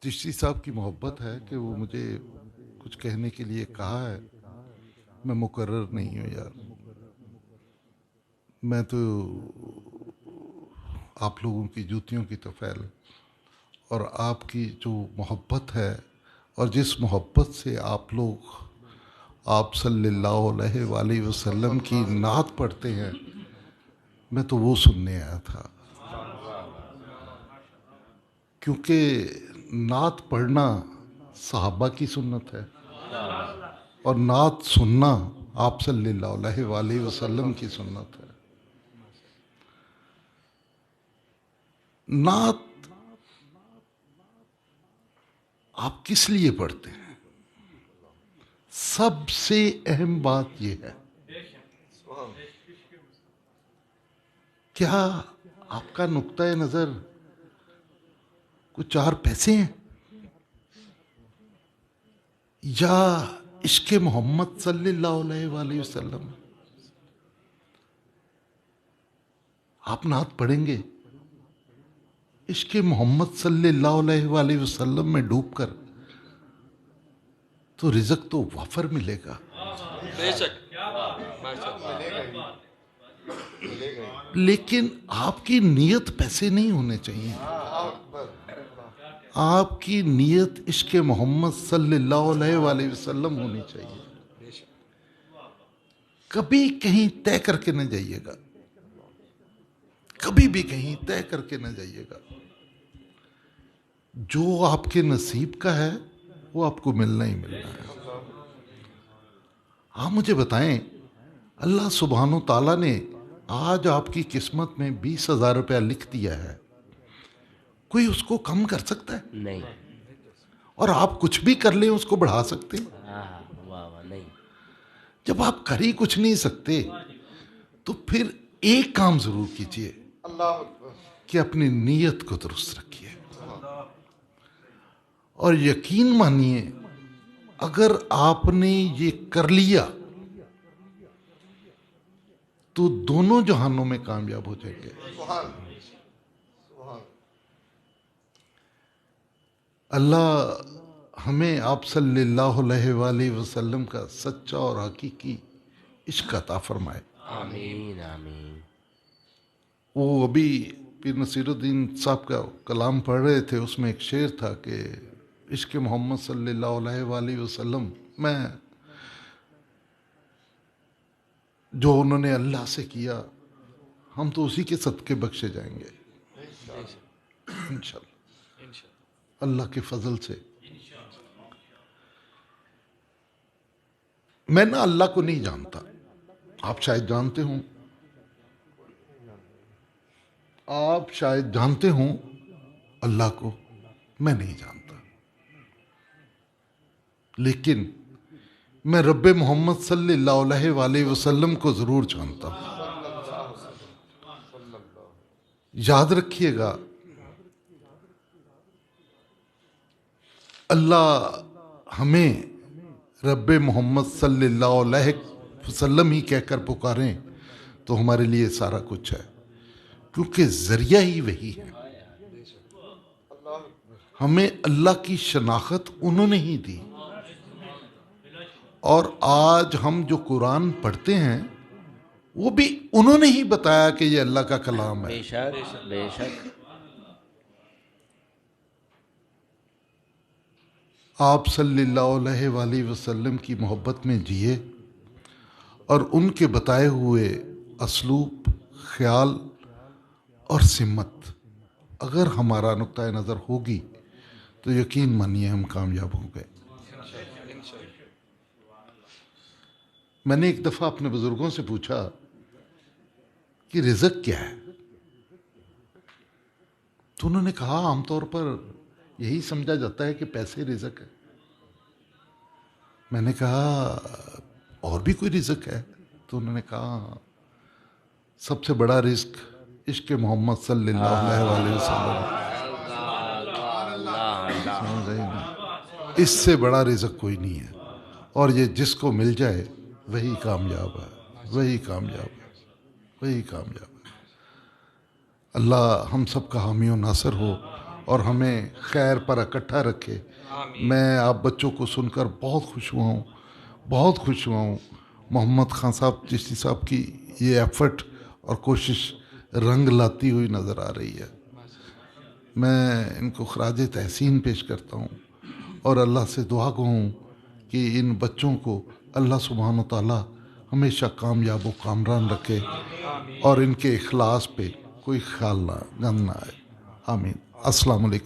چشتی صاحب کی محبت ہے کہ وہ مجھے کچھ کہنے کے لیے کہا ہے. میں مقرر نہیں ہوں یار. میں تو آپ لوگوں کی جوتیوں کی طفیل اور آپ کی جو محبت ہے اور جس محبت سے آپ لوگ آپ صلی اللہ علیہ وآلہ وسلم کی نعت پڑھتے ہیں، میں تو وہ سننے آیا تھا. کیونکہ نعت پڑھنا صحابہ کی سنت ہے اور نعت سننا آپ صلی اللہ علیہ وآلہ وسلم کی سنت ہے. نعت آپ کس لیے پڑھتے ہیں؟ سب سے اہم بات یہ ہے، کیا آپ کا نقطۂ نظر کچھ 4 پیسے ہیں یا عشق محمد صلی اللہ علیہ وآلہ وسلم؟ آپ نعت پڑھیں گے عشق محمد صلی اللہ علیہ وآلہ وسلم میں ڈوب کر تو رزق تو وافر ملے گا. بے شک. لیکن آپ کی نیت پیسے نہیں ہونے چاہیے. آپ کی نیت عشق محمد صلی اللہ علیہ وآلہ وسلم ہونی چاہیے. کبھی کہیں طے کر کے نہ جائیے گا، کبھی بھی کہیں طے کر کے نہ جائیے گا. جو آپ کے نصیب کا ہے وہ آپ کو ملنا ہی ملنا ہے. آپ مجھے بتائیں، اللہ سبحانہ و تعالیٰ نے آج آپ کی قسمت میں 20,000 روپیہ لکھ دیا ہے، کوئی اس کو کم کر سکتا ہے؟ نہیں. اور آپ کچھ بھی کر لیں اس کو بڑھا سکتے ہیں؟ ہاں واہ واہ نہیں. جب آپ کر ہی کچھ نہیں سکتے تو پھر ایک کام ضرور کیجئے کہ اپنی نیت کو درست رکھیے اور یقین مانیے اگر آپ نے یہ کر لیا تو دونوں جہانوں میں کامیاب ہو جائیں گے. اللہ ہمیں آپ صلی اللہ علیہ وآلہ وسلم کا سچا اور حقیقی عشق عطا فرمائے. آمین آمین. وہ ابھی پیر نصیر الدین صاحب کا کلام پڑھ رہے تھے، اس میں ایک شعر تھا کہ عشق محمد صلی اللہ علیہ وآلہ وسلم میں جو انہوں نے اللہ سے کیا ہم تو اسی کے صدقے بخشے جائیں گے انشاءاللہ اللہ کے فضل سے. میں نہ اللہ کو نہیں جانتا، آپ شاید جانتے ہوں، آپ شاید جانتے ہوں اللہ کو، میں نہیں جانتا. لیکن میں رب محمد صلی اللہ علیہ وآلہ وسلم کو ضرور جانتا ہوں. یاد رکھیے گا، اللہ ہمیں رب محمد صلی اللہ علیہ وسلم ہی کہہ کر پکاریں تو ہمارے لیے سارا کچھ ہے، کیونکہ ذریعہ ہی وہی ہے. ہمیں اللہ کی شناخت انہوں نے ہی دی، اور آج ہم جو قرآن پڑھتے ہیں وہ بھی انہوں نے ہی بتایا کہ یہ اللہ کا کلام ہے. بے شک بے شک. آپ صلی اللہ علیہ وآلہ وسلم کی محبت میں جیے اور ان کے بتائے ہوئے اسلوب، خیال اور سمت اگر ہمارا نقطۂ نظر ہوگی تو یقین مانیے ہم کامیاب ہوں گے. میں نے ایک دفعہ اپنے بزرگوں سے پوچھا کہ رزق کیا ہے، تو انہوں نے کہا عام طور پر یہی سمجھا جاتا ہے کہ پیسے رزق ہے. میں نے کہا اور بھی کوئی رزق ہے؟ تو انہوں نے کہا سب سے بڑا رزق عشق محمد صلی اللہ علیہ وآلہ وسلم. سمجھ رہے ہیں؟ اس سے بڑا رزق کوئی نہیں ہے، اور یہ جس کو مل جائے وہی کامیاب ہے، وہی کامیاب ہے، وہی کامیاب ہے. اللہ ہم سب کا حامی و ناصر ہو اور ہمیں خیر پر اکٹھا رکھے. میں آپ بچوں کو سن کر بہت خوش ہوا ہوں, بہت خوش ہوا ہوں. محمد خان صاحب چشتی صاحب کی یہ ایفرٹ اور کوشش رنگ لاتی ہوئی نظر آ رہی ہے. میں ان کو خراج تحسین پیش کرتا ہوں اور اللہ سے دعا ہوں کہ ان بچوں کو اللہ سبحانہ و تعالی ہمیشہ کامیاب و کامران رکھے اور ان کے اخلاص پہ کوئی خیال نہ گند نہ آئے. آمین. السلام علیکم.